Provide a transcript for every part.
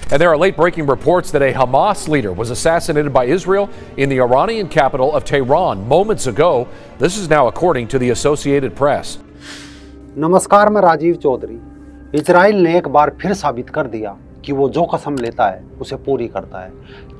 And there are late-breaking reports that a Hamas leader was assassinated by Israel in the Iranian capital of Tehran moments ago. This is now according to the Associated Press. नमस्कार, मैं Rajiv Chaudhary. Israel ने एक बार फिर साबित कर दिया कि वो जो कसम लेता है उसे पूरी करता है,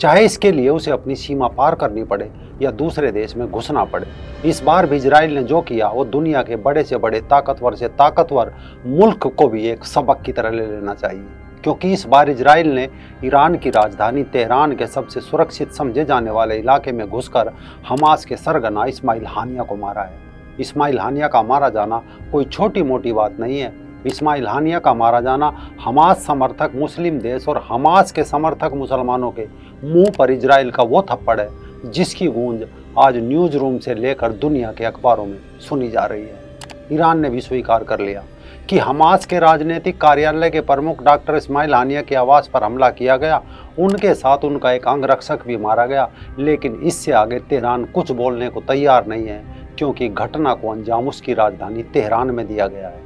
चाहे इसके लिए उसे अपनी सीमा पार करनी पड़े या दूसरे देश में घुसना पड़े। इस बार भी इजराइल ने जो किया वो दुनिया के बड़े से बड़े, ताकतवर से ताकतवर मुल्क को भी एक सबक की तरह ले लेना चाहिए, क्योंकि इस बार इजराइल ने ईरान की राजधानी तेहरान के सबसे सुरक्षित समझे जाने वाले इलाके में घुसकर हमास के सरगना इस्माइल हानिया को मारा है। इस्माइल हानिया का मारा जाना कोई छोटी मोटी बात नहीं है। इस्माइल हानिया का मारा जाना हमास समर्थक मुस्लिम देश और हमास के समर्थक मुसलमानों के मुंह पर इजराइल का वो थप्पड़ है जिसकी गूंज आज न्यूज रूम से लेकर दुनिया के अखबारों में सुनी जा रही है। ईरान ने भी स्वीकार कर लिया कि हमास के राजनीतिक कार्यालय के प्रमुख डॉक्टर इस्माइल हानिया के आवास पर हमला किया गया, उनके साथ उनका एक अंगरक्षक भी मारा गया। लेकिन इससे आगे तेहरान कुछ बोलने को तैयार नहीं है, क्योंकि घटना को अंजाम उसकी राजधानी तेहरान में दिया गया है।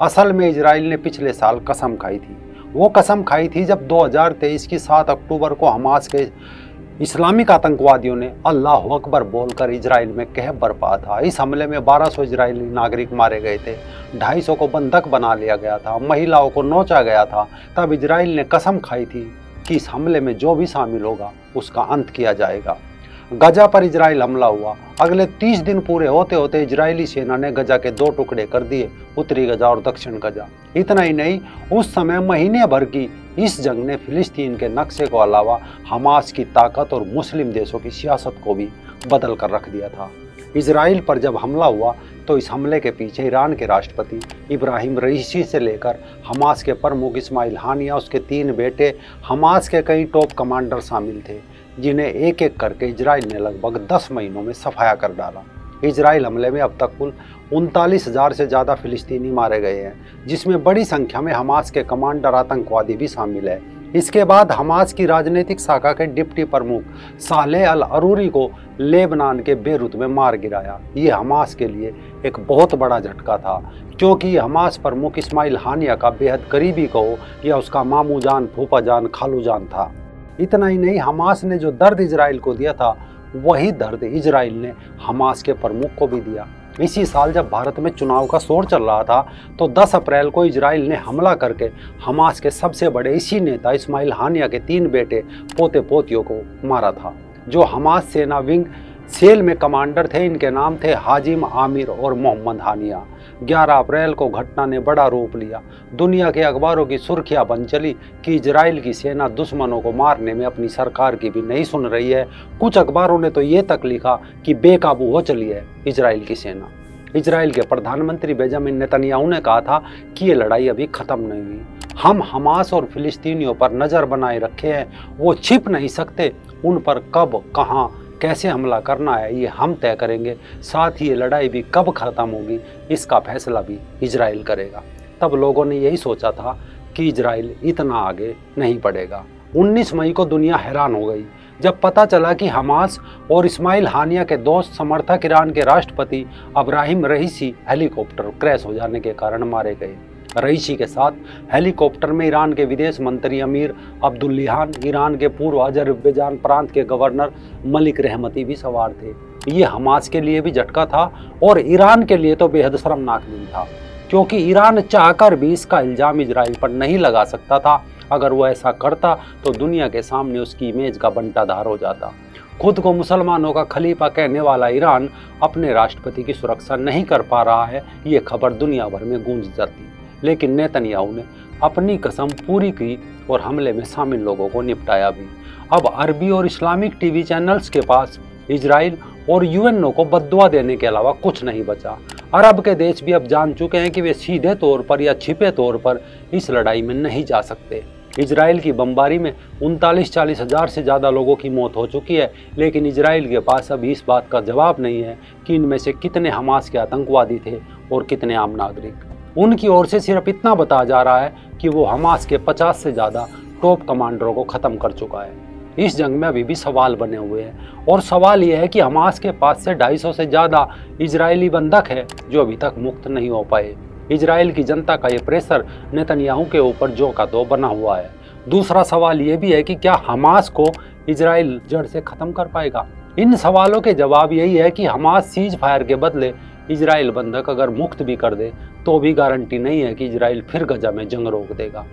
असल में इजराइल ने पिछले साल कसम खाई थी। वो कसम खाई थी जब 2023 की 7 अक्टूबर को हमास के इस्लामिक आतंकवादियों ने अल्लाह अकबर बोलकर इजराइल में कहर बरपा था। इस हमले में 1200 इजरायली नागरिक मारे गए थे, 250 को बंधक बना लिया गया था, महिलाओं को नोचा गया था। तब इजराइल ने कसम खाई थी कि इस हमले में जो भी शामिल होगा उसका अंत किया जाएगा। गजा पर इजराइल हमला हुआ। अगले 30 दिन पूरे होते होते इजरायली सेना ने गजा के 2 टुकड़े कर दिए, उत्तरी गजा और दक्षिण गजा। इतना ही नहीं, उस समय महीने भर की इस जंग ने फिलिस्तीन के नक्शे को अलावा हमास की ताकत और मुस्लिम देशों की सियासत को भी बदल कर रख दिया था। इजराइल पर जब हमला हुआ तो इस हमले के पीछे ईरान के राष्ट्रपति इब्राहिम रईसी से लेकर हमास के प्रमुख इस्माइल हानिया, उसके 3 बेटे, हमास के कई टॉप कमांडर शामिल थे, जिन्हें एक एक करके इजराइल ने लगभग 10 महीनों में सफाया कर डाला। इजराइल हमले में अब तक कुल 39,000 से ज़्यादा फिलिस्तीनी मारे गए हैं, जिसमें बड़ी संख्या में हमास के कमांडर आतंकवादी भी शामिल है। इसके बाद हमास की राजनीतिक शाखा के डिप्टी प्रमुख सालेह अल अरूरी को लेबनान के बेरूत में मार गिराया। ये हमास के लिए एक बहुत बड़ा झटका था, क्योंकि हमास प्रमुख इस्माइल हानिया का बेहद करीबी कहो या उसका मामू जान, फूफा जान, खालू जान था। इतना ही नहीं, हमास ने जो दर्द इजराइल को दिया था वही दर्द इजराइल ने हमास के प्रमुख को भी दिया। इसी साल जब भारत में चुनाव का शोर चल रहा था तो 10 अप्रैल को इजराइल ने हमला करके हमास के सबसे बड़े इसी नेता इस्माइल हानिया के 3 बेटे, पोते पोतियों को मारा था, जो हमास सेना विंग सेल में कमांडर थे। इनके नाम थे हाजिम आमिर और मोहम्मद हानिया। 11 अप्रैल को घटना ने बड़ा रूप लिया। दुनिया के अखबारों की सुर्खियां बन चली कि इजराइल की सेना दुश्मनों को मारने में अपनी सरकार की भी नहीं सुन रही है। कुछ अखबारों ने तो ये तक लिखा कि बेकाबू हो चली है इजराइल की सेना। इजराइल के प्रधानमंत्री बेंजामिन नेतन्याहू ने कहा था कि ये लड़ाई अभी खत्म नहीं हुई, हम हमास और फिलिस्तीनियों पर नज़र बनाए रखे हैं, वो छिप नहीं सकते, उन पर कब, कहाँ, कैसे हमला करना है ये हम तय करेंगे। साथ ही ये लड़ाई भी कब खत्म होगी इसका फैसला भी इजराइल करेगा। तब लोगों ने यही सोचा था कि इजराइल इतना आगे नहीं बढ़ेगा। 19 मई को दुनिया हैरान हो गई जब पता चला कि हमास और इस्माइल हानिया के दोस्त समर्थक ईरान के राष्ट्रपति इब्राहिम रईसी हेलीकॉप्टर क्रैश हो जाने के कारण मारे गए। रईसी के साथ हेलीकॉप्टर में ईरान के विदेश मंत्री अमीर अब्दुल्लाहियान, ईरान के पूर्व अजरबैजान प्रांत के गवर्नर मलिक रहमती भी सवार थे। ये हमास के लिए भी झटका था और ईरान के लिए तो बेहद शर्मनाक दिन था, क्योंकि ईरान चाहकर भी इसका इल्जाम इजराइल पर नहीं लगा सकता था। अगर वो ऐसा करता तो दुनिया के सामने उसकी इमेज का बंटाधार हो जाता। खुद को मुसलमानों का खलीफा कहने वाला ईरान अपने राष्ट्रपति की सुरक्षा नहीं कर पा रहा है, ये खबर दुनिया भर में गूंज जाती। लेकिन नेतन्याहू ने अपनी कसम पूरी की और हमले में शामिल लोगों को निपटाया भी। अब अरबी और इस्लामिक टीवी चैनल्स के पास इजराइल और यूएनओ को बद्दुआ देने के अलावा कुछ नहीं बचा। अरब के देश भी अब जान चुके हैं कि वे सीधे तौर पर या छिपे तौर पर इस लड़ाई में नहीं जा सकते। इजराइल की बमबारी में 39-40 हज़ार से ज़्यादा लोगों की मौत हो चुकी है, लेकिन इजराइल के पास अभी इस बात का जवाब नहीं है कि इनमें से कितने हमास के आतंकवादी थे और कितने आम नागरिक। उनकी ओर से सिर्फ इतना बताया जा रहा है कि वो हमास के 50 से ज़्यादा टॉप कमांडरों को ख़त्म कर चुका है। इस जंग में अभी भी सवाल बने हुए हैं और सवाल यह है कि हमास के पास से 250 से ज़्यादा इजरायली बंधक है जो अभी तक मुक्त नहीं हो पाए। इजराइल की जनता का ये प्रेशर नेतन्याहू के ऊपर जो का तो बना हुआ है। दूसरा सवाल ये भी है कि क्या हमास को इजराइल जड़ से खत्म कर पाएगा। इन सवालों के जवाब यही है कि हमास सीज फायर के बदले इजराइल बंधक अगर मुक्त भी कर दे तो भी गारंटी नहीं है कि इजराइल फिर गजा में जंग रोक देगा।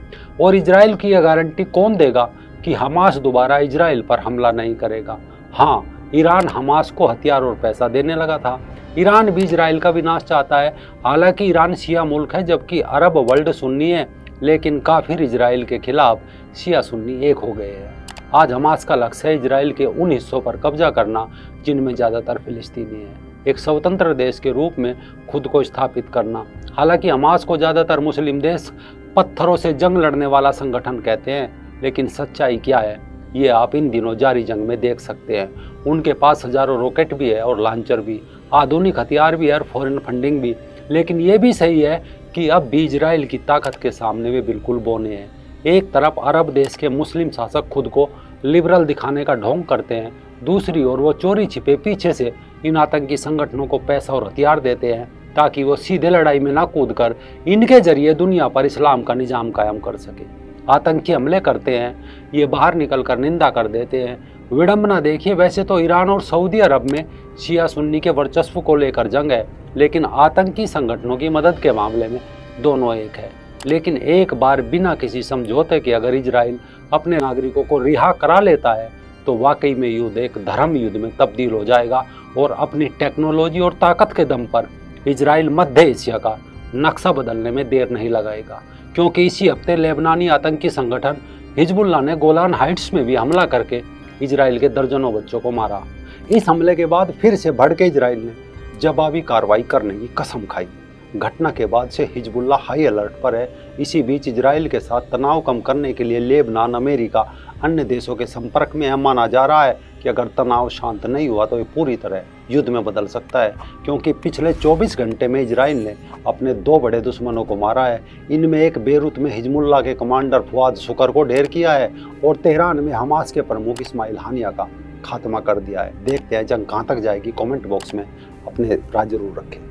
और इजराइल की यह गारंटी कौन देगा कि हमास दोबारा इजराइल पर हमला नहीं करेगा। हाँ, ईरान हमास को हथियार और पैसा देने लगा था। ईरान भी इजराइल का विनाश चाहता है। हालांकि ईरान शिया मुल्क है जबकि अरब वर्ल्ड सुन्नी है, लेकिन काफिर इजराइल के खिलाफ शिया सुन्नी एक हो गए हैं। आज हमास का लक्ष्य है इजराइल के उन हिस्सों पर कब्जा करना जिनमें ज़्यादातर फिलिस्तीनी हैं, एक स्वतंत्र देश के रूप में खुद को स्थापित करना। हालांकि हमास को ज़्यादातर मुस्लिम देश पत्थरों से जंग लड़ने वाला संगठन कहते हैं, लेकिन सच्चाई क्या है ये आप इन दिनों जारी जंग में देख सकते हैं। उनके पास हजारों रॉकेट भी है और लॉन्चर भी, आधुनिक हथियार भी है और फॉरेन फंडिंग भी। लेकिन ये भी सही है कि अब भी इजराइल की ताकत के सामने वे बिल्कुल बौने हैं। एक तरफ अरब देश के मुस्लिम शासक खुद को लिबरल दिखाने का ढोंग करते हैं, दूसरी ओर वो चोरी छिपे पीछे से इन आतंकी संगठनों को पैसा और हथियार देते हैं ताकि वो सीधे लड़ाई में ना कूद कर इनके जरिए दुनिया पर इस्लाम का निजाम कायम कर सके। आतंकी हमले करते हैं, ये बाहर निकल कर निंदा कर देते हैं। विडंबना देखिए, वैसे तो ईरान और सऊदी अरब में शिया सुन्नी के वर्चस्व को लेकर जंग है, लेकिन आतंकी संगठनों की मदद के मामले में दोनों एक है। लेकिन एक बार बिना किसी समझौते के अगर इजराइल अपने नागरिकों को रिहा करा लेता है तो वाकई में युद्ध एक धर्म युद्ध में तब्दील हो जाएगा और अपनी टेक्नोलॉजी और ताकत के दम पर इजराइल मध्य एशिया का नक्शा बदलने में देर नहीं लगाएगा। क्योंकि इसी हफ्ते लेबनानी आतंकी संगठन हिजबुल्लाह ने गोलान हाइट्स में भी हमला करके इजराइल के दर्जनों बच्चों को मारा। इस हमले के बाद फिर से भड़के इजराइल ने जवाबी कार्रवाई करने की कसम खाई। घटना के बाद से हिजबुल्लाह हाई अलर्ट पर है। इसी बीच इजराइल के साथ तनाव कम करने के लिए लेबनान, अमेरिका, अन्य देशों के संपर्क में है। माना जा रहा है कि अगर तनाव शांत नहीं हुआ तो ये पूरी तरह युद्ध में बदल सकता है, क्योंकि पिछले 24 घंटे में इजराइल ने अपने 2 बड़े दुश्मनों को मारा है। इनमें एक बेरूत में हिजबुल्लाह के कमांडर फुआद शुकर को ढेर किया है और तेहरान में हमास के प्रमुख इस्माइल हानिया का खात्मा कर दिया है। देखते हैं जंग कहाँ तक जाएगी। कमेंट बॉक्स में अपने राय जरूर रखें।